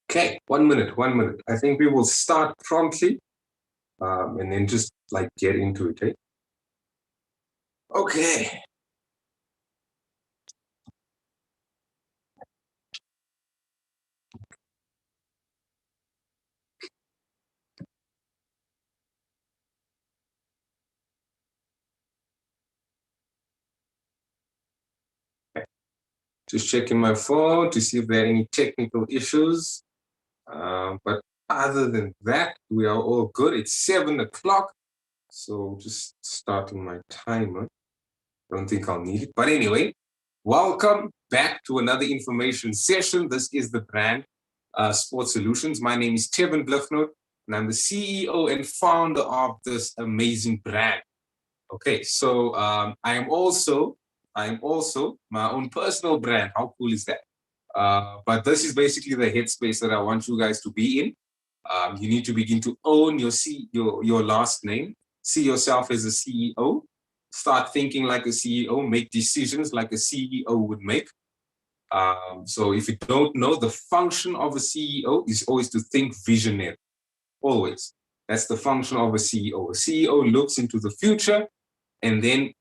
Okay, 1 minute, 1 minute. I think we will start promptly and then just like get into it. Eh? Okay. Just checking my phone to see if there are any technical issues. But other than that, we are all good. It's 7 o'clock. So just starting my timer. I don't think I'll need it. But anyway, welcome back to another information session. This is the brand Sports Solutions. My name is Tevin Bliffnote, and I'm the CEO and founder of this amazing brand. Okay, so I am also my own personal brand. How cool is that? But this is basically the headspace that I want you guys to be in. You need to begin to own your last name. See yourself as a CEO. Start thinking like a CEO. Make decisions like a CEO would make. So if you don't know, the function of a CEO is always to think visionary. Always. That's the function of a CEO. A CEO looks into the future and then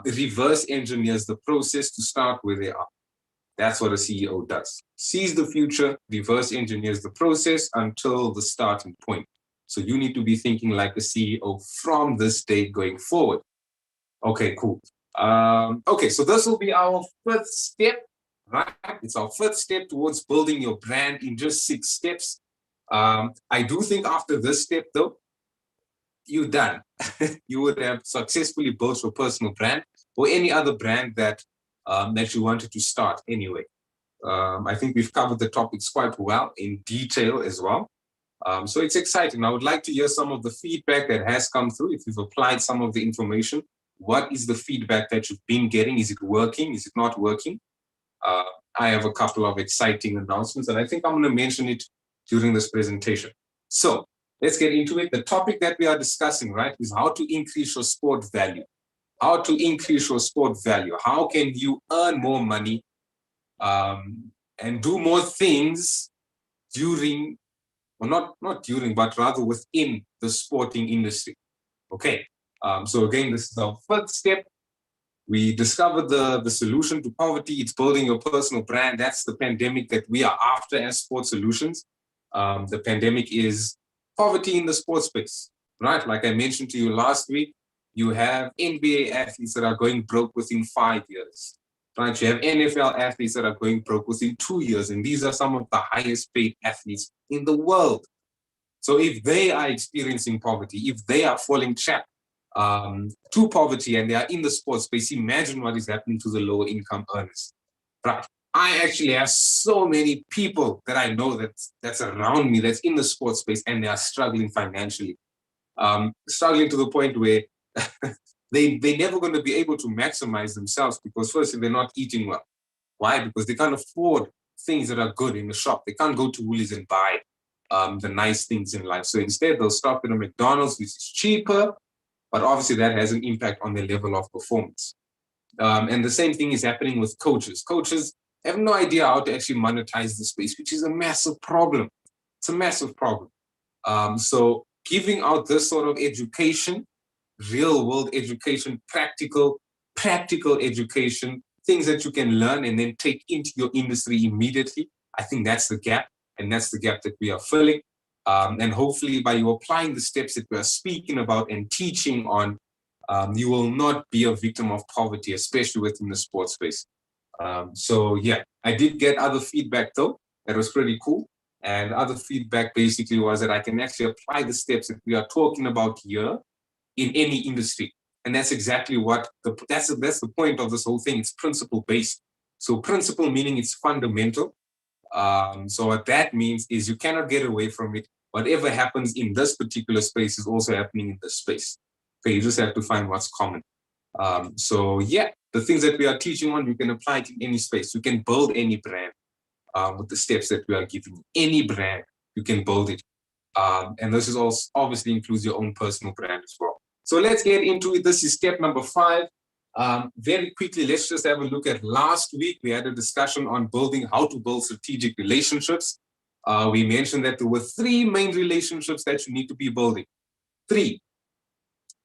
reverse engineers the process to start where they are. That's what a CEO does. Sees the future, reverse engineers the process until the starting point. So you need to be thinking like a CEO from this day going forward. Okay, cool. Okay, so this will be our fifth step, right? It's our fifth step towards building your brand in just 6 steps. I do think after this step, though, you're done. You would have successfully built your personal brand or any other brand that that you wanted to start anyway. I think we've covered the topics quite well in detail as well. So it's exciting. I would like to hear some of the feedback that has come through. If you've applied some of the information, what is the feedback that you've been getting? Is it working? Is it not working? I have a couple of exciting announcements, and I think I'm going to mention it during this presentation. So let's get into it. The topic that we are discussing, right, is how to increase your sport value. How to increase your sport value. How can you earn more money and do more things during, well, not during, but rather within the sporting industry. Okay. So again, this is our first step. We discovered the solution to poverty. It's building your personal brand. That's the pandemic that we are after as Sports Solutions. The pandemic is poverty in the sports space, right? Like I mentioned to you last week, you have NBA athletes that are going broke within 5 years, right? You have NFL athletes that are going broke within 2 years, and these are some of the highest paid athletes in the world. So if they are experiencing poverty, if they are falling trapped to poverty and they are in the sports space, imagine what is happening to the lower income earners, right? I actually have so many people that I know that's around me that's in the sports space and they are struggling financially, struggling to the point where they're never going to be able to maximize themselves because firstly, they're not eating well. Why? Because they can't afford things that are good in the shop. They can't go to Woolies and buy the nice things in life. So instead, they'll stop at a McDonald's, which is cheaper, but obviously that has an impact on their level of performance. And the same thing is happening with coaches. Coaches have no idea how to actually monetize the space, which is a massive problem. It's a massive problem. So giving out this sort of education, real world education, practical education, things that you can learn and then take into your industry immediately. I think that's the gap, and that's the gap that we are filling. And hopefully by you applying the steps that we are speaking about and teaching on, you will not be a victim of poverty, especially within the sports space. So yeah, I did get other feedback though. That was pretty cool. And other feedback basically was that I can actually apply the steps that we are talking about here in any industry. And that's exactly what that's the point of this whole thing. It's principle based. So principle meaning it's fundamental. So what that means is you cannot get away from it. Whatever happens in this particular space is also happening in this space. Okay, you just have to find what's common. So yeah, the things that we are teaching on, you can apply it in any space. You can build any brand with the steps that we are giving you. Any brand, you can build it. And this is also obviously includes your own personal brand as well. So let's get into it. This is step number 5. Very quickly, let's just have a look at last week. We had a discussion on how to build strategic relationships. We mentioned that there were 3 main relationships that you need to be building. 3.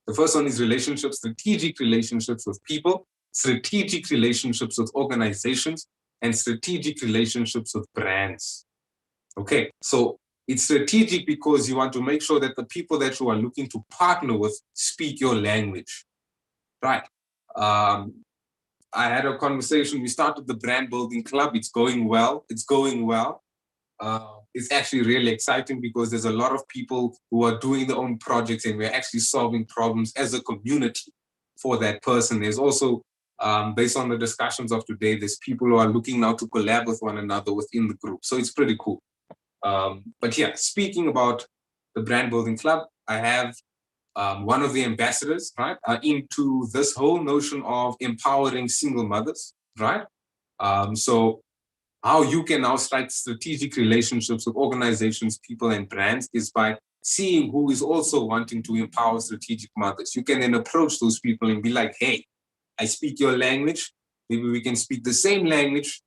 The first one is relationships, strategic relationships with people, strategic relationships with organizations, and strategic relationships with brands. Okay, so it's strategic because you want to make sure that the people that you are looking to partner with speak your language, right? I had a conversation. We started the brand building club. It's going well. It's going well. It's actually really exciting because there's a lot of people who are doing their own projects and we're actually solving problems as a community for that person. There's also, based on the discussions of today, there's people who are looking now to collab with one another within the group. So it's pretty cool. But yeah, speaking about the brand building club, I have one of the ambassadors, right, into this whole notion of empowering single mothers, right? So how you can now strike strategic relationships with organizations, people, and brands is by seeing who is also wanting to empower strategic mothers. You can then approach those people and be like, hey, I speak your language. Maybe we can speak the same language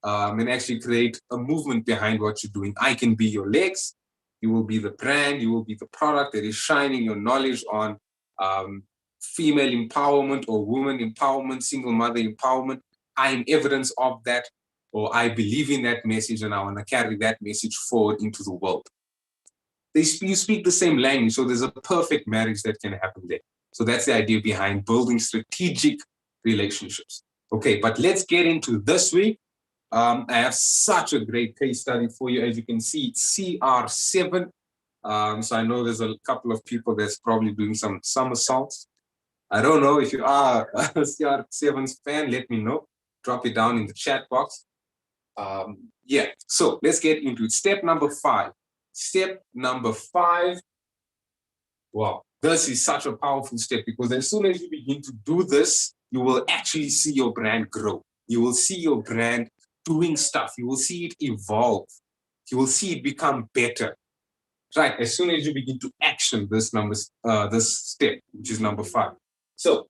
and actually create a movement behind what you're doing. I can be your legs. You will be the brand. You will be the product that is shining your knowledge on female empowerment or woman empowerment, single mother empowerment. I am evidence of that, or I believe in that message, and I want to carry that message forward into the world. You speak the same language, so there's a perfect marriage that can happen there. So that's the idea behind building strategic relationships. Okay, but let's get into this week. I have such a great case study for you. As you can see, it's CR7. So I know there's a couple of people that's probably doing some somersaults. I don't know if you are a CR7's fan, let me know. Drop it down in the chat box. Yeah, so let's get into it. Step number 5. Step number 5. Wow, this is such a powerful step because as soon as you begin to do this, you will actually see your brand grow. You will see your brand doing stuff. You will see it evolve. You will see it become better. Right, as soon as you begin to action this step, which is number 5. So,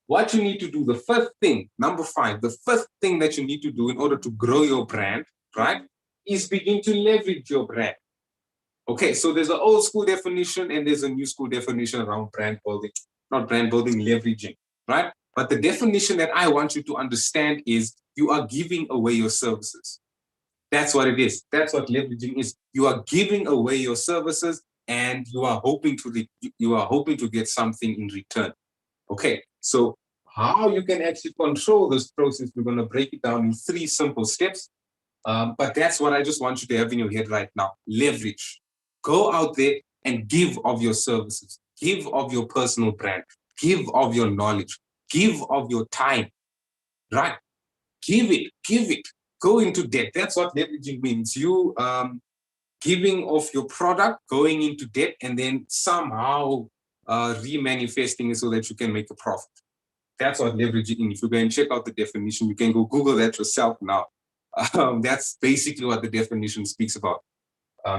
what you need to do, the first thing, number 5, the first thing that you need to do in order to grow your brand, right, is begin to leverage your brand. Okay, so there's an old school definition and there's a new school definition around brand building, not brand building, leveraging, right? But the definition that I want you to understand is you are giving away your services. That's what it is. That's what leveraging is. You are giving away your services and you are hoping to get something in return. Okay, so how you can actually control this process, we're going to break it down in 3 simple steps. But that's what I just want you to have in your head right now. Leverage. Go out there and give of your services. Give of your personal brand. Give of your knowledge. Give of your time. Right? Give it. Give it. Go into debt. That's what leveraging means. You giving of your product, going into debt, and then somehow remanifesting it so that you can make a profit. That's what leveraging is. If you go and check out the definition, you can go Google that yourself now. That's basically what the definition speaks about.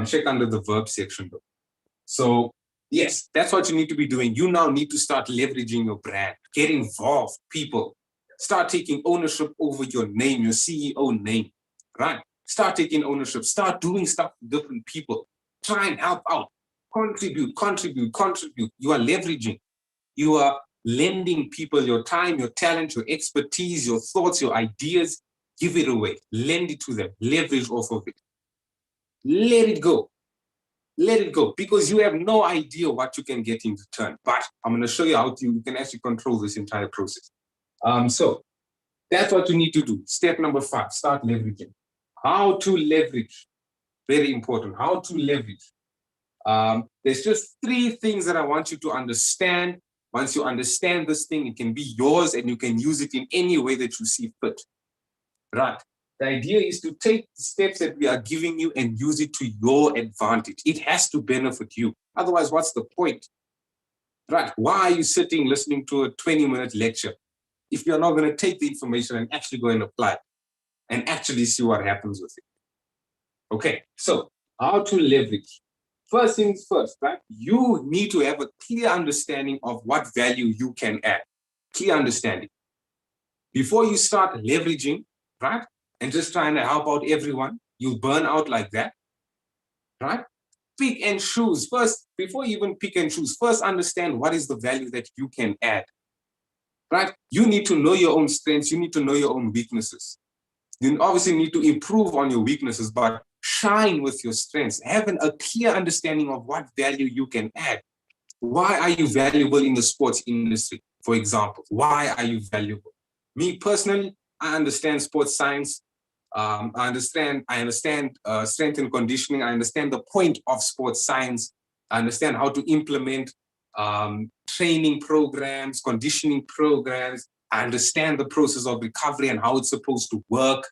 Check under the verb section though. So yes, that's what you need to be doing. You now need to start leveraging your brand. Get involved, people. Start taking ownership over your name, your CEO name, right? Start taking ownership. Start doing stuff with different people. Try and help out. Contribute. You are leveraging. You are lending people your time, your talent, your expertise, your thoughts, your ideas. Give it away. Lend it to them. Leverage off of it. Let it go. Let it go, because you have no idea what you can get in return. But I'm going to show you how you can actually control this entire process. So that's what you need to do. Step number 5, start leveraging. How to leverage. Very important. How to leverage. There's just 3 things that I want you to understand. Once you understand this thing, it can be yours and you can use it in any way that you see fit. Right. The idea is to take the steps that we are giving you and use it to your advantage. It has to benefit you. Otherwise, what's the point? Right. Why are you sitting listening to a 20-minute lecture if you're not going to take the information and actually go and apply it and actually see what happens with it? Okay. So how to leverage? First things first, right? You need to have a clear understanding of what value you can add. clear understanding. Before you start leveraging, right, and just trying to help out everyone, you'll burn out like that, right? Pick and choose first. Before you even pick and choose, first understand what is the value that you can add, right? You need to know your own strengths. You need to know your own weaknesses. You obviously need to improve on your weaknesses, but shine with your strengths. Having a clear understanding of what value you can add. Why are you valuable in the sports industry, for example? Why are you valuable? Me personally, I understand sports science. I understand strength and conditioning. I understand the point of sports science. I understand how to implement training programs, conditioning programs. I understand the process of recovery and how it's supposed to work.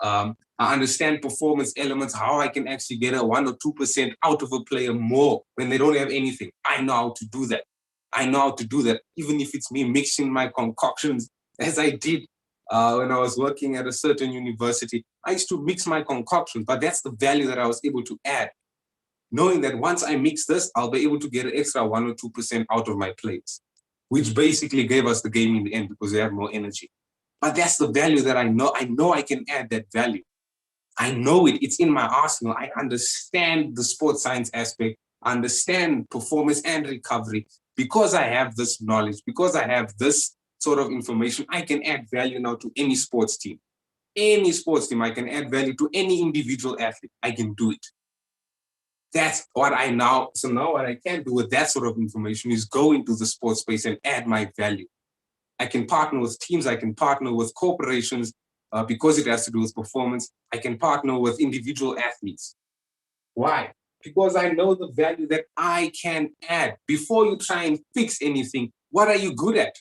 I understand performance elements, how I can actually get a 1 or 2% out of a player more when they don't have anything. I know how to do that. I know how to do that, even if it's me mixing my concoctions, as I did when I was working at a certain university. I used to mix my concoctions, but that's the value that I was able to add. Knowing that once I mix this, I'll be able to get an extra 1 or 2% out of my plays, which basically gave us the game in the end because they have more energy. But that's the value that I know. I know I can add that value. I know it. It's in my arsenal. I understand the sports science aspect, I understand performance and recovery. Because I have this knowledge, because I have this sort of information, I can add value now to any sports team. Any sports team, I can add value to any individual athlete. I can do it. That's what I now, so now what I can do with that sort of information is go into the sports space and add my value. I can partner with teams, I can partner with corporations because it has to do with performance. I can partner with individual athletes. Why? Because I know the value that I can add. Before you try and fix anything, what are you good at?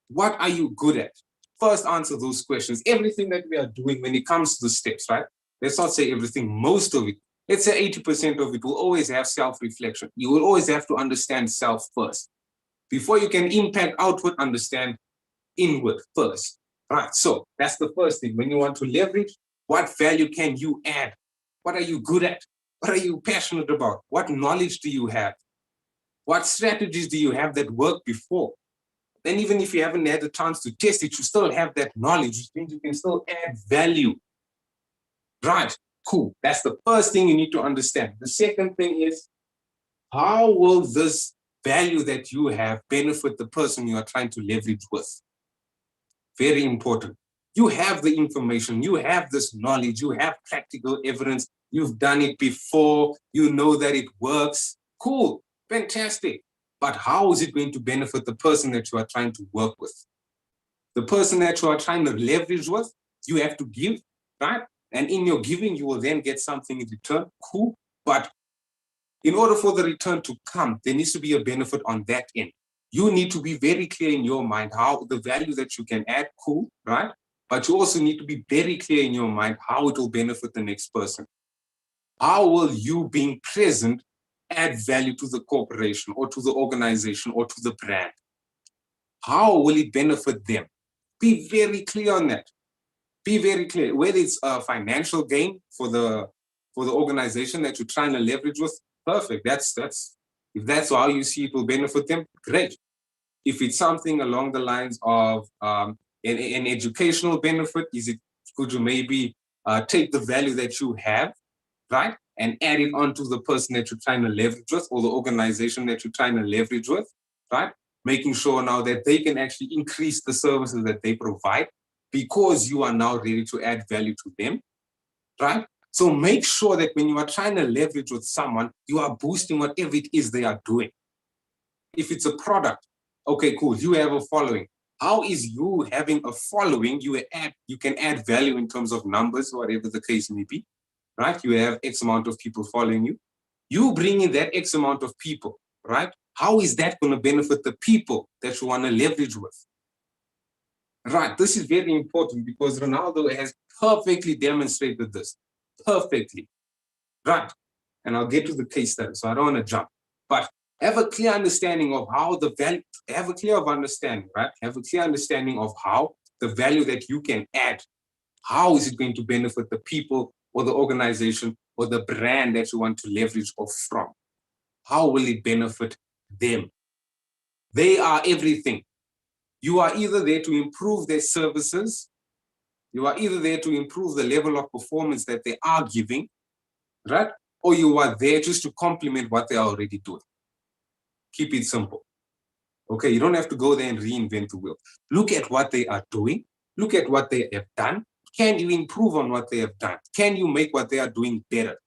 What are you good at? First answer those questions. Everything that we are doing when it comes to the steps, right? Let's not say everything, most of it. Let's say 80% of it will always have self-reflection. You will always have to understand self first. Before you can impact outward, understand inward first. Right, so that's the first thing. When you want to leverage, what value can you add? What are you good at? What are you passionate about? What knowledge do you have? What strategies do you have that worked before? Then even if you haven't had a chance to test it, you still have that knowledge, which means you can still add value. Right, cool. That's the first thing you need to understand. The second thing is, how will this value that you have benefit the person you are trying to leverage with? Very important. You have the information, you have this knowledge, you have practical evidence, you've done it before, you know that it works. Cool, fantastic. But how is it going to benefit the person that you are trying to work with? The person that you are trying to leverage with, you have to give, right? And in your giving, you will then get something in return. Cool. But in order for the return to come, there needs to be a benefit on that end. You need to be very clear in your mind how the value that you can add, cool, right? But you also need to be very clear in your mind how it will benefit the next person. How will you being present add value to the corporation or to the organization or to the brand? How will it benefit them? Be very clear on that. Be very clear. Whether it's a financial gain for the organization that you're trying to leverage with, perfect. That's if that's how you see it will benefit them, great. If it's something along the lines of an educational benefit, could you maybe take the value that you have, right, and add it onto the person that you're trying to leverage with or the organization that you're trying to leverage with, right? Making sure now that they can actually increase the services that they provide because you are now ready to add value to them, right? So make sure that when you are trying to leverage with someone, you are boosting whatever it is they are doing. If it's a product, okay, cool, you have a following. How is you having a following, you can add value in terms of numbers, whatever the case may be, right? You have X amount of people following you. You bring in that X amount of people, right? How is that going to benefit the people that you want to leverage with? Right, this is very important because Ronaldo has perfectly demonstrated this. Perfectly. Right. And I'll get to the case study, so I don't want to jump. But have a clear understanding of how the value, have a clear understanding, right? Have a clear understanding of how the value that you can add, how is it going to benefit the people or the organization or the brand that you want to leverage off from? How will it benefit them? They are everything. You are either there to improve their services, you are either there to improve the level of performance that they are giving, right? Or you are there just to complement what they are already doing. Keep it simple. Okay, you don't have to go there and reinvent the wheel. Look at what they are doing. Look at what they have done. Can you improve on what they have done? Can you make what they are doing better?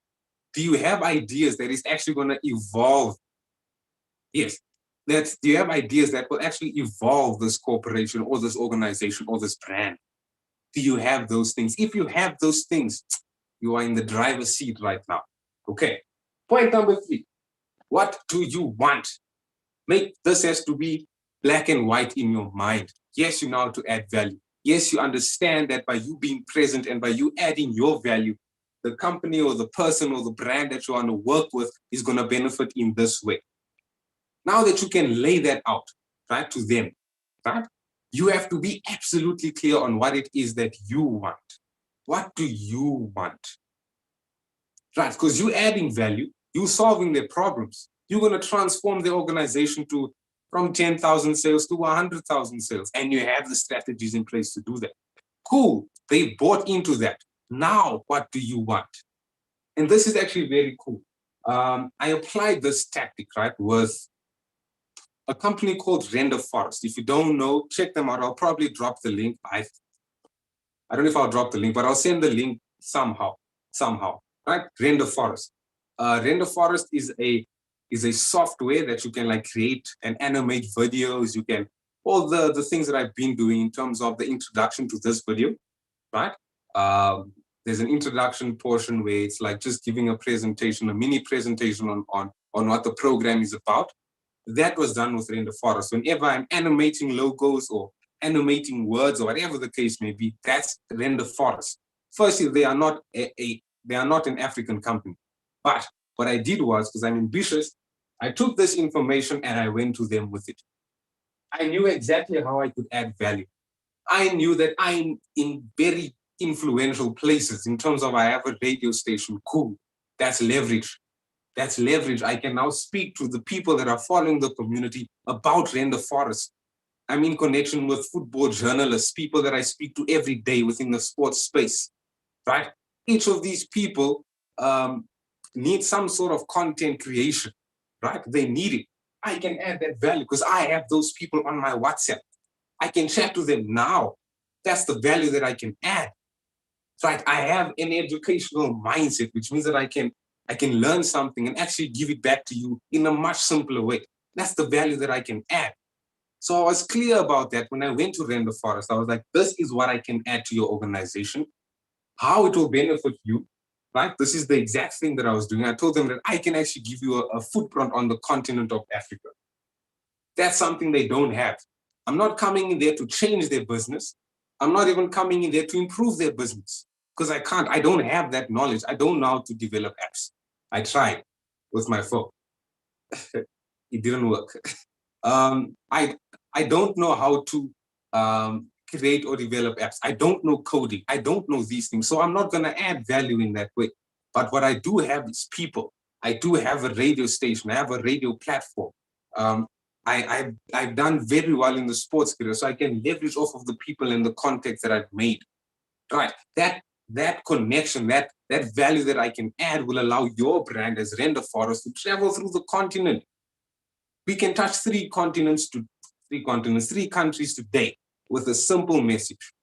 Do you have ideas that is actually going to evolve? Yes. Do you have ideas that will actually evolve this corporation or this organization or this brand? Do you have those things? If you have those things, you are in the driver's seat right now. Okay. Point number 3. What do you want? This has to be black and white in your mind. Yes, you know how to add value. Yes, you understand that by you being present and by you adding your value, the company or the person or the brand that you want to work with is going to benefit in this way. Now that you can lay that out, right, to them, right, you have to be absolutely clear on what it is that you want. What do you want? Right, because you're adding value, you're solving their problems. You're going to transform the organization from 10,000 sales to 100,000 sales, and you have the strategies in place to do that. Cool, they bought into that. Now, what do you want? And this is actually very cool. I applied this tactic, right, with a company called Render Forest. If you don't know, check them out. I'll probably drop the link. I don't know if I'll drop the link, but I'll send the link somehow, right? Render Forest. Render Forest is a software that you can like create and animate videos. You can, all the things that I've been doing in terms of the introduction to this video, right? There's an introduction portion where it's like just giving a presentation, a mini presentation on what the program is about. That was done with Render Forest. Whenever I'm animating logos or animating words or whatever the case may be, that's Render Forest. Firstly, they are not an African company. But what I did was, because I'm ambitious, I took this information and I went to them with it. I knew exactly how I could add value. I knew that I'm in very influential places in terms of I have a radio station. Cool. That's leverage. That's leverage. I can now speak to the people that are following the community about Render Forest. I'm in connection with football journalists, people that I speak to every day within the sports space, right? Each of these people need some sort of content creation, right? They need it. I can add that value because I have those people on my WhatsApp. I can chat to them now. That's the value that I can add, right? I have an educational mindset, which means that I can learn something and actually give it back to you in a much simpler way. That's the value that I can add. So I was clear about that when I went to Render Forest. I was like, this is what I can add to your organization, how it will benefit you, right? This is the exact thing that I was doing. I told them that I can actually give you a footprint on the continent of Africa. That's something they don't have. I'm not coming in there to change their business. I'm not even coming in there to improve their business because I can't. I don't have that knowledge. I don't know how to develop apps. I tried with my phone. It didn't work. I don't know how to create or develop apps. I don't know coding. I don't know these things. So I'm not going to add value in that way. But what I do have is people. I do have a radio station. I have a radio platform. I've done very well in the sports career, so I can leverage off of the people and the contacts that I've made. Right. That connection, that value that I can add will allow your brand as Render Forest to travel through the continent. We can touch three countries today with a simple message.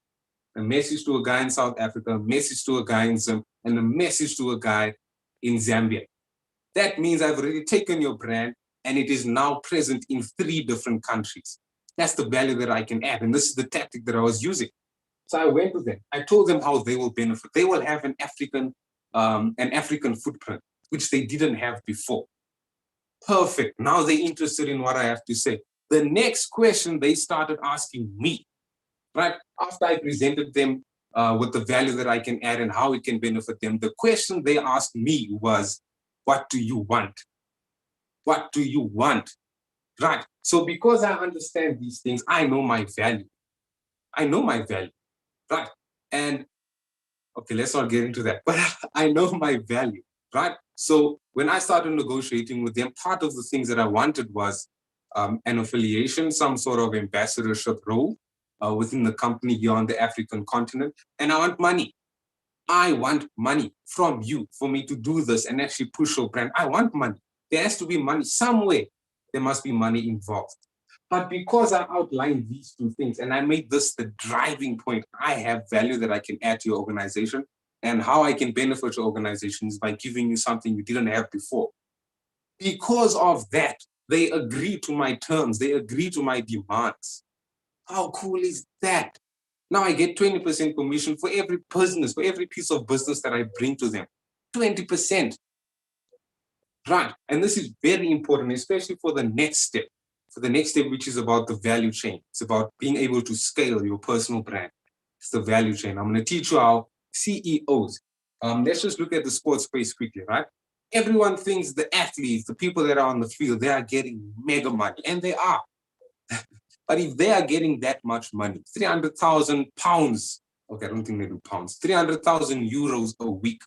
A message to a guy in South Africa, a message to a guy in Zim, and a message to a guy in Zambia. That means I've already taken your brand and it is now present in 3 different countries. That's the value that I can add. And this is the tactic that I was using. So I went to them. I told them how they will benefit. They will have an African footprint, which they didn't have before. Perfect. Now they're interested in what I have to say. The next question they started asking me, right? After I presented them with the value that I can add and how it can benefit them, the question they asked me was, what do you want? What do you want? Right. So because I understand these things, I know my value. I know my value. Right. And okay, let's not get into that, but I know my value. Right. So when I started negotiating with them, part of the things that I wanted was an affiliation, some sort of ambassadorship role within the company here on the African continent. And I want money. I want money from you for me to do this and actually push your brand. I want money. There has to be money somewhere. There must be money involved. But because I outlined these two things and I made this the driving point, I have value that I can add to your organization, and how I can benefit your organization is by giving you something you didn't have before. Because of that, they agree to my terms. They agree to my demands. How cool is that? Now I get 20% commission for every business, for every piece of business that I bring to them. 20%. Right. And this is very important, especially for the next step. For the next step, which is about the value chain. It's about being able to scale your personal brand. It's the value chain. I'm going to teach you how CEOs. Let's just look at the sports space quickly, right? Everyone thinks the athletes, the people that are on the field, they are getting mega money, and they are. But if they are getting that much money, 300,000 pounds, okay, I don't think they do pounds, 300,000 euros a week,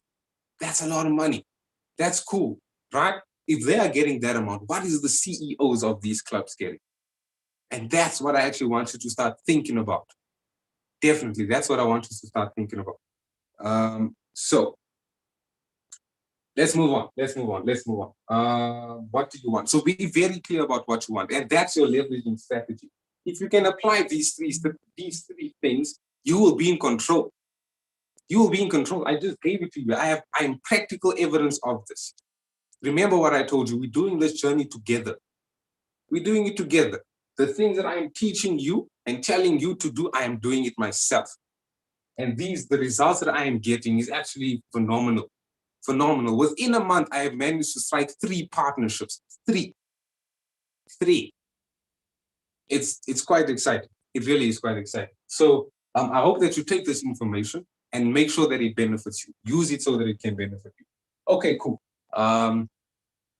that's a lot of money. That's cool, right? If they are getting that amount, what is the CEOs of these clubs getting? And that's what I actually want you to start thinking about. Definitely, that's what I want you to start thinking about. So let's move on. What do you want? So be very clear about what you want. And that's your leveraging strategy. If you can apply these three things, you will be in control. You will be in control. I just gave it to you. I am practical evidence of this. Remember what I told you. We're doing this journey together. We're doing it together. The things that I am teaching you and telling you to do, I am doing it myself. And the results that I am getting is actually phenomenal. Phenomenal. Within a month, I have managed to strike 3 partnerships. Three. It's quite exciting. It really is quite exciting. So I hope that you take this information and make sure that it benefits you. Use it so that it can benefit you. Okay, cool.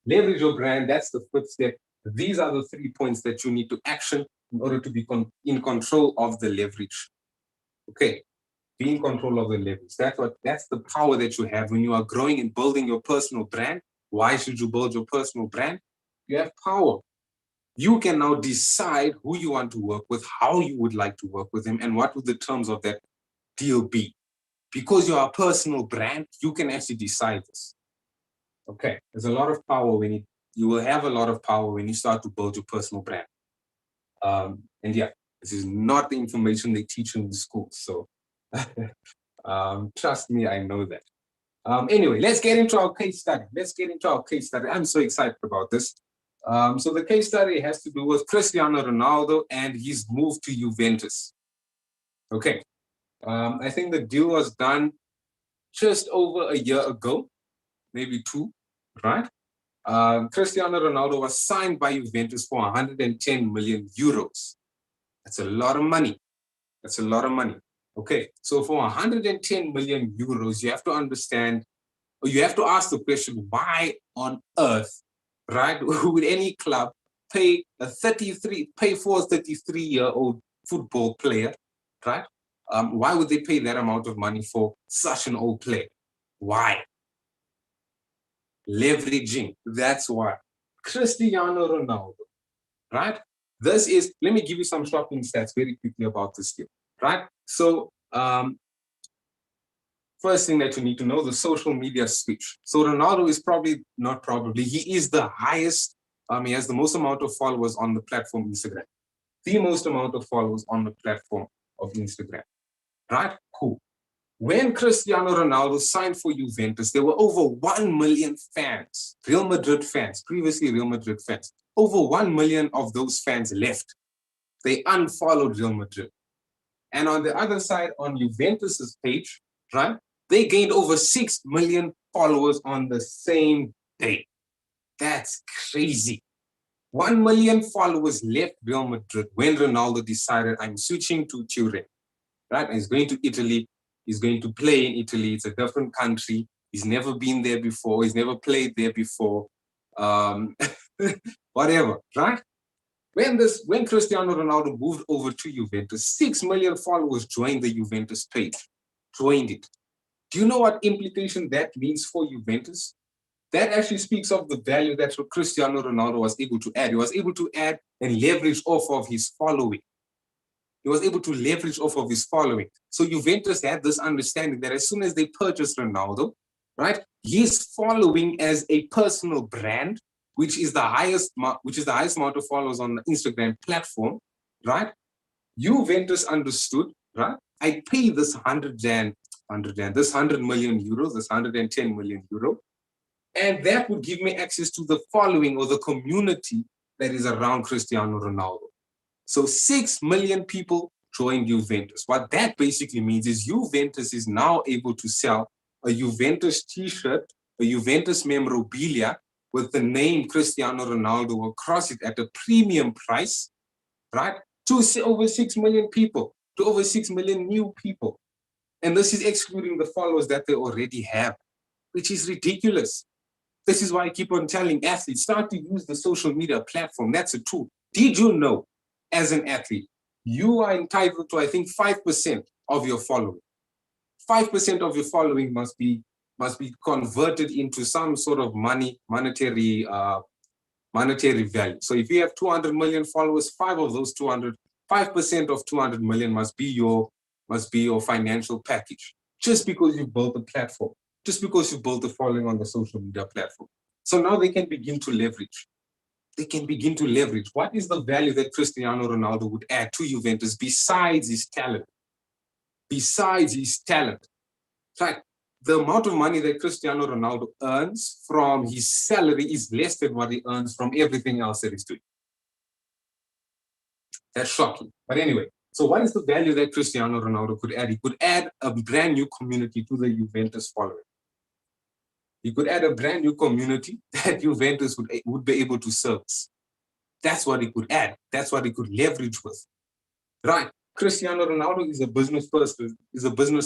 Leverage your brand. That's the 5th step. These are the 3 points that you need to action in order to be in control of the leverage. Okay. Be in control of the leverage. That's the power that you have when you are growing and building your personal brand. Why should you build your personal brand? You have power. You can now decide who you want to work with, how you would like to work with them, and what would the terms of that deal be. Because you are a personal brand, you can actually decide this. Okay, there's a lot of power you will have a lot of power when you start to build your personal brand. And yeah, this is not the information they teach in the school. So trust me, I know that. Anyway, let's get into our case study. I'm so excited about this. So the case study has to do with Cristiano Ronaldo and his move to Juventus. Okay. I think the deal was done just over a year ago, maybe 2, right? Cristiano Ronaldo was signed by Juventus for 110 million euros. That's a lot of money. Okay, so for 110 million euros, you have to understand, or you have to ask the question, why on earth, right, would any club pay for a 33-year-old football player, right? Why would they pay that amount of money for such an old player? Why? Leveraging, that's why. Cristiano Ronaldo, right? Let me give you some shocking stats very quickly about this deal, right? So, first thing that you need to know, the social media switch. So Ronaldo is he is the highest, he has the most amount of followers on the platform Instagram. The most amount of followers on the platform of Instagram, right? Cool. When Cristiano Ronaldo signed for Juventus, there were over 1 million fans, Real Madrid fans, previously Real Madrid fans. Over 1 million of those fans left. They unfollowed Real Madrid. And on the other side, on Juventus's page, right, they gained over 6 million followers on the same day. That's crazy. 1 million followers left Real Madrid when Ronaldo decided, I'm switching to Turin, right? And he's going to Italy. He's going to play in Italy. It's a different country. He's never been there before. He's never played there before. Whatever, right? When Cristiano Ronaldo moved over to Juventus, 6 million followers joined the Juventus page. Joined it. Do you know what implication that means for Juventus? That actually speaks of the value that Cristiano Ronaldo was able to add. He was able to add and leverage off of his following. He was able to leverage off of his following. So Juventus had this understanding that as soon as they purchased Ronaldo, right, his following as a personal brand, which is the highest amount of followers on the Instagram platform, right? Juventus understood, right? I pay this 100 million euros, this 110 million euro, and that would give me access to the following or the community that is around Cristiano Ronaldo. So 6 million people joined Juventus. What that basically means is Juventus is now able to sell a Juventus t-shirt, a Juventus memorabilia with the name Cristiano Ronaldo across it at a premium price, right? To over 6 million people, to over 6 million new people. And this is excluding the followers that they already have, which is ridiculous. This is why I keep on telling athletes, start to use the social media platform. That's a tool. Did you know, as an athlete, you are entitled to, I think, 5% of your following. 5% of your following must be converted into some sort of monetary value. So if you have 200 million followers, 5% of 200 million must be your financial package, just because you built a platform, just because you built a following on the social media platform. So now they can begin to leverage. What is the value that Cristiano Ronaldo would add to Juventus besides his talent? Right? The amount of money that Cristiano Ronaldo earns from his salary is less than what he earns from everything else that he's doing. That's shocking. But anyway, so what is the value that Cristiano Ronaldo could add? He could add a brand new community to the Juventus following. He could add a brand new community that Juventus would be able to service. That's what he could add. That's what he could leverage with. Right. Cristiano Ronaldo is a business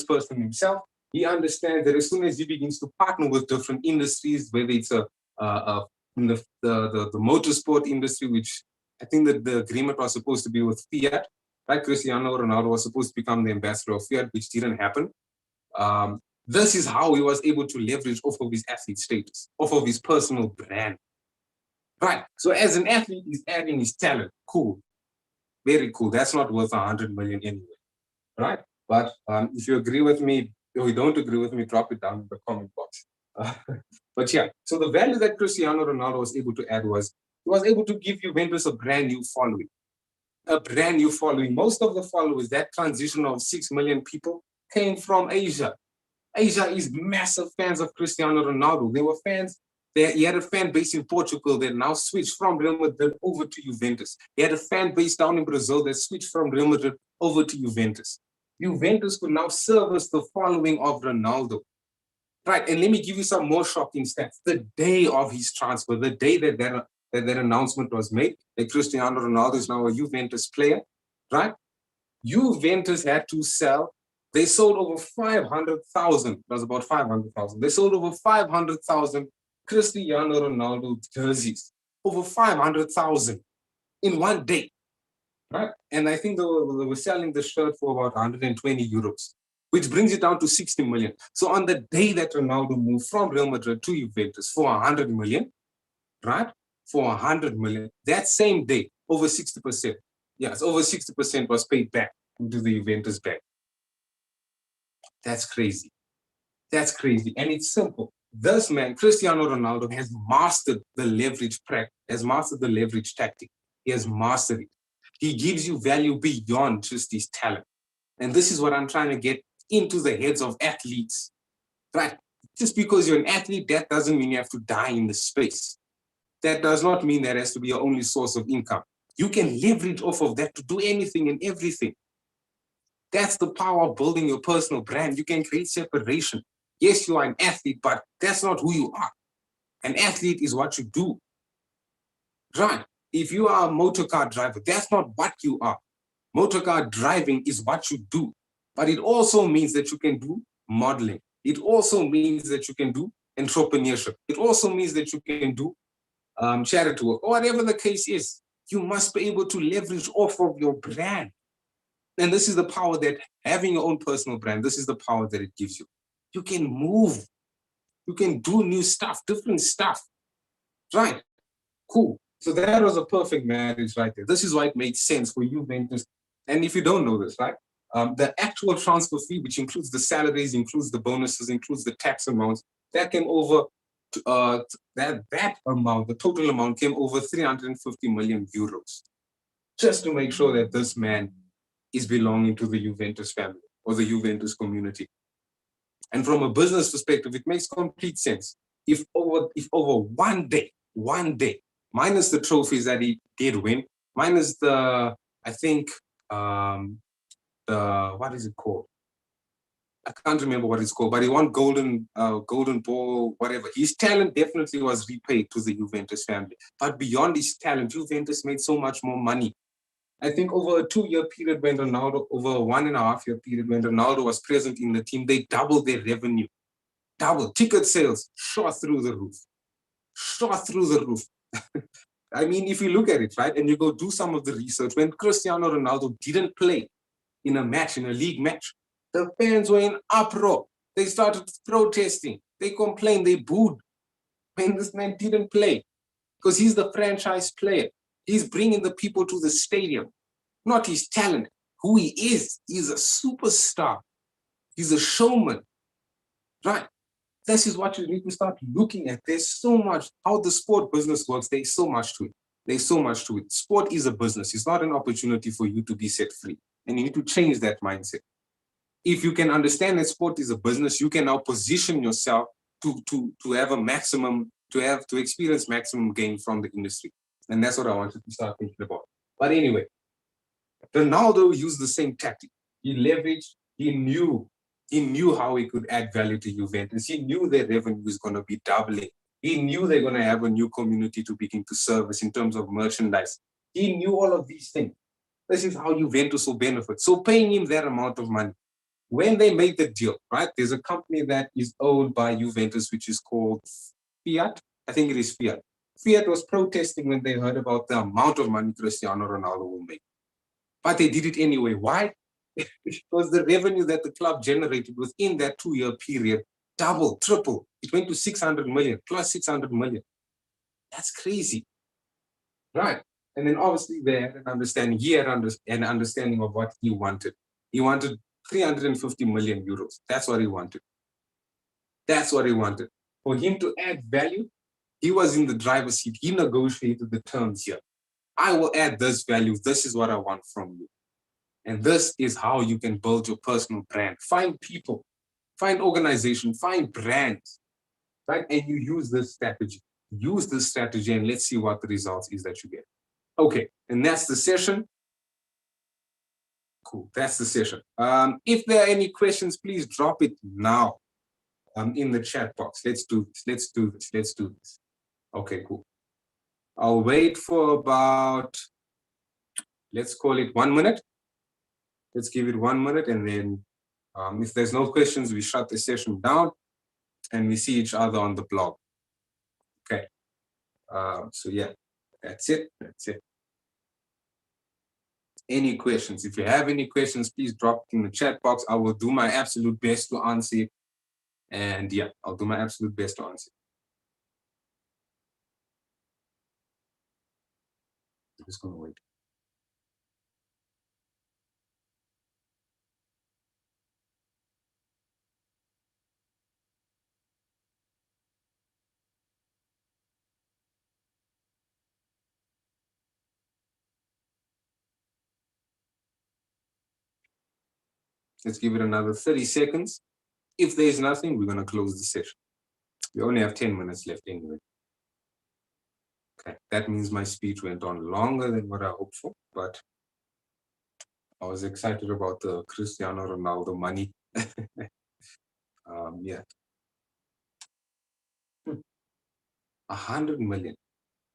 person himself. He understands that as soon as he begins to partner with different industries, whether it's in the motorsport industry, which I think that the agreement was supposed to be with Fiat, right? Cristiano Ronaldo was supposed to become the ambassador of Fiat, which didn't happen. This is how he was able to leverage off of his athlete status, off of his personal brand. Right. So as an athlete, he's adding his talent. Cool. Very cool. That's not worth 100 million anyway. Right. But if you agree with me or you don't agree with me, drop it down in the comment box. But yeah, so the value that Cristiano Ronaldo was able to add was he was able to give Juventus a brand new following. Most of the followers, that transition of 6 million people, came from Asia. Asia is massive fans of Cristiano Ronaldo. They were fans. He had a fan base in Portugal that now switched from Real Madrid over to Juventus. He had a fan base down in Brazil that switched from Real Madrid over to Juventus. Juventus could now service the following of Ronaldo. Right, and let me give you some more shocking stats. The day of his transfer, the day that announcement was made, that Cristiano Ronaldo is now a Juventus player, right? Juventus had to sell. They sold over 500,000. That was about 500,000. They sold over 500,000 Cristiano Ronaldo jerseys. Over 500,000 in one day, right? And I think they were selling the shirt for about 120 euros, which brings it down to 60 million. So on the day that Ronaldo moved from Real Madrid to Juventus for 100 million, right? For 100 million, that same day, over 60%. Yes, over 60% was paid back into the Juventus bank. That's crazy. That's crazy. And it's simple. This man, Cristiano Ronaldo, has mastered the leverage tactic. He has mastered it. He gives you value beyond just his talent. And this is what I'm trying to get into the heads of athletes, right? Just because you're an athlete, that doesn't mean you have to die in the space. That does not mean that has to be your only source of income. You can leverage off of that to do anything and everything. That's the power of building your personal brand. You can create separation. Yes, you are an athlete, but that's not who you are. An athlete is what you do. Right? If you are a motor car driver, that's not what you are. Motor car driving is what you do. But it also means that you can do modeling. It also means that you can do entrepreneurship. It also means that you can do charity work, or whatever the case is. You must be able to leverage off of your brand. And this is the power that having your own personal brand, this is the power that it gives you. You can move You can do new stuff, different stuff. Right. Cool. So that was a perfect marriage right there. This is why it made sense for Juventus. And if you don't know this, right, the actual transfer fee, which includes the salaries, includes the bonuses, includes the tax amounts, that came over that amount, the total amount came over 350 million euros, just to make sure that this man is belonging to the Juventus family or the Juventus community. And from a business perspective, it makes complete sense. If over one day, minus the trophies that he did win, minus the, I think, the, what is it called? I can't remember what it's called, but he won golden ball, whatever. His talent definitely was repaid to the Juventus family. But beyond his talent, Juventus made so much more money. I think over a 2-year period when Ronaldo, over a 1.5-year period when Ronaldo was present in the team, they doubled their revenue. Double. Ticket sales shot through the roof. Shot through the roof. I mean, if you look at it, right, and you go do some of the research, when Cristiano Ronaldo didn't play in a match, in a league match, the fans were in uproar. They started protesting. They complained. They booed when this man didn't play because he's the franchise player. He's bringing the people to the stadium, not his talent, who he is. He's a superstar. He's a showman, right? This is what you need to start looking at. There's so much, how the sport business works, there's so much to it. There's so much to it. Sport is a business. It's not an opportunity for you to be set free. And you need to change that mindset. If you can understand that sport is a business, you can now position yourself to have a maximum, to experience maximum gain from the industry. And that's what I wanted to start thinking about. But anyway, Ronaldo used the same tactic. He leveraged, he knew how he could add value to Juventus. He knew their revenue is going to be doubling. He knew they're going to have a new community to begin to service in terms of merchandise. He knew all of these things. This is how Juventus will benefit. So paying him that amount of money, when they made the deal, right, there's a company that is owned by Juventus, which is called Fiat. I think it is Fiat. Fiat was protesting when they heard about the amount of money Cristiano Ronaldo will make. But they did it anyway. Why? Because the revenue that the club generated within that 2-year period doubled, tripled. It went to 600 million, plus 600 million. That's crazy. Right. And then obviously they had an understanding, he had an understanding of what he wanted. He wanted 350 million euros. That's what he wanted. That's what he wanted. For him to add value, he was in the driver's seat. He negotiated the terms here. I will add this value. This is what I want from you. And this is how you can build your personal brand. Find people, find organization, find brands, right? And you use this strategy. Use this strategy and let's see what the results is that you get. Okay, and that's the session. Cool, that's the session. If there are any questions, please drop it now in the chat box. Let's do this. Okay, cool. I'll wait for about, let's call it 1 minute. Let's give it 1 minute and then if there's no questions, we shut the session down and we see each other on the blog. Okay. So yeah, that's it. Any questions? If you have any questions, please drop it in the chat box. I will do my absolute best to answer it. And yeah, I'll do my absolute best to answer it. I'm just gonna wait. Let's give it another 30 seconds. If there's nothing, we're gonna close the session. We only have 10 minutes left anyway. Okay, that means my speech went on longer than what I hoped for, but I was excited about the Cristiano Ronaldo money. Yeah. 100 million.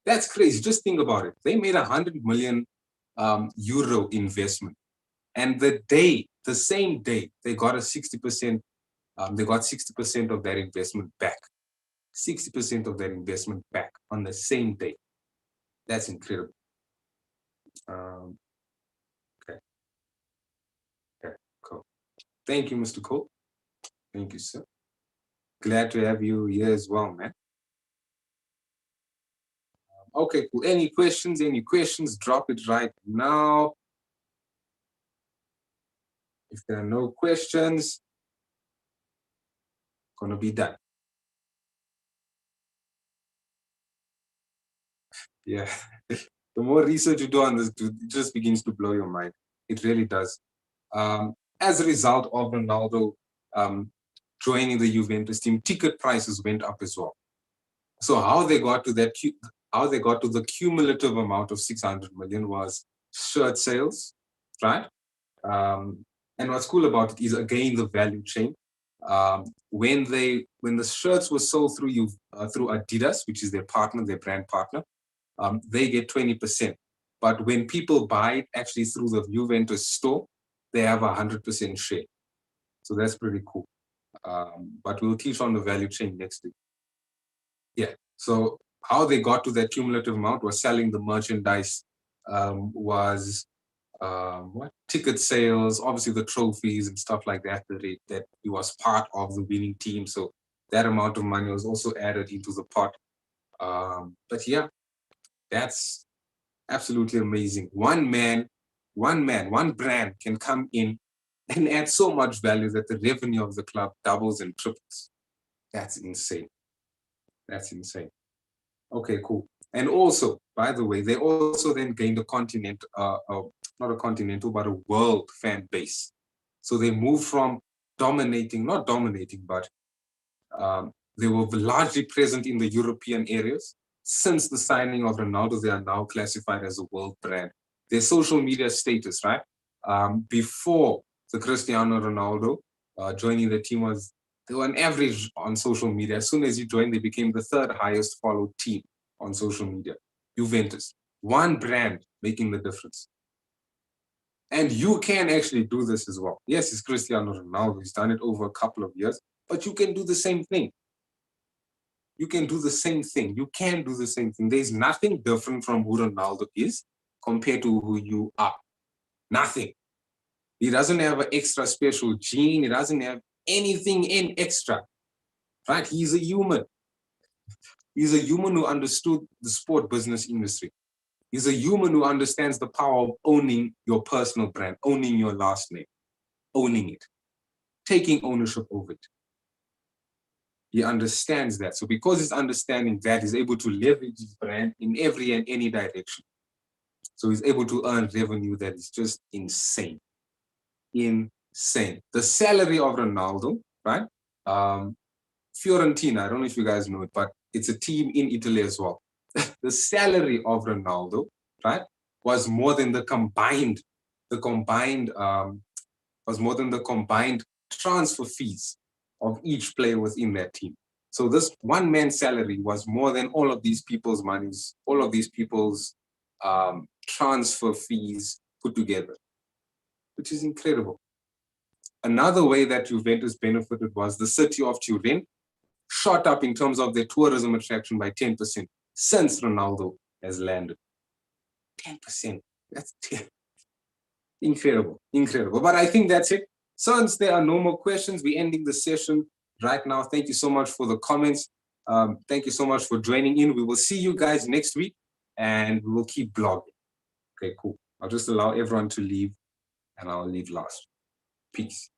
That's crazy. Just think about it. They made 100 million euro investment. And the same day, they got a 60%, they got 60% of that investment back. 60% of that investment back on the same day. That's incredible. Okay. Okay, cool. Thank you, Mr. Cole. Thank you, sir. Glad to have you here as well, man. Okay, cool. Any questions? Any questions? Drop it right now. If there are no questions, gonna be done. Yeah. The more research you do on this, it just begins to blow your mind. It really does. As a result of Ronaldo joining the Juventus team, ticket prices went up as well. So how they got to the cumulative amount of 600 million was shirt sales, right? And what's cool about it is again the value chain. When the shirts were sold through Adidas, which is their partner, their brand partner, they get 20%. But when people buy it actually through the Juventus store, they have 100% share. So that's pretty cool. But we'll teach on the value chain next week. Yeah. So how they got to that cumulative amount was selling the merchandise, was what ticket sales, obviously the trophies and stuff like that. That he was part of the winning team, so that amount of money was also added into the pot. But yeah, that's absolutely amazing. One brand can come in and add so much value that the revenue of the club doubles and triples. That's insane. That's insane. Okay, cool. And also, by the way, they also then gained a not a continental, but a world fan base. So they moved from not dominating, but they were largely present in the European areas. Since the signing of Ronaldo, they are now classified as a world brand. Their social media status, right? Before the Cristiano Ronaldo joining the team they were on average on social media. As soon as he joined, they became the third highest followed team on social media. Juventus, one brand making the difference. And you can actually do this as well. Yes, it's Cristiano Ronaldo. He's done it over a couple of years, but you can do the same thing. You can do the same thing. You can do the same thing. There's nothing different from who Ronaldo is compared to who you are. Nothing. He doesn't have an extra special gene. He doesn't have anything in extra. Right? He's a human. He's a human who understood the sport business industry. He's a human who understands the power of owning your personal brand, owning your last name, owning it, taking ownership of it. He understands that. So because he's understanding that, he's able to leverage his brand in every and any direction. So he's able to earn revenue that is just insane. Insane. The salary of Ronaldo, right? Fiorentina, I don't know if you guys know it, but it's a team in Italy as well. The salary of Ronaldo, right, was more than the combined transfer fees of each player within that team. So this one man's salary was more than all of these people's monies, all of these people's transfer fees put together, which is incredible. Another way that Juventus benefited was the city of Turin shot up in terms of their tourism attraction by 10% since Ronaldo has landed. 10%. That's 10. Incredible, incredible. But I think that's it. Since there are no more questions, we're ending the session right now. Thank you so much for the comments. Thank you so much for joining in. We will see you guys next week and we will keep blogging. Okay, cool. I'll just allow everyone to leave and I'll leave last. Peace.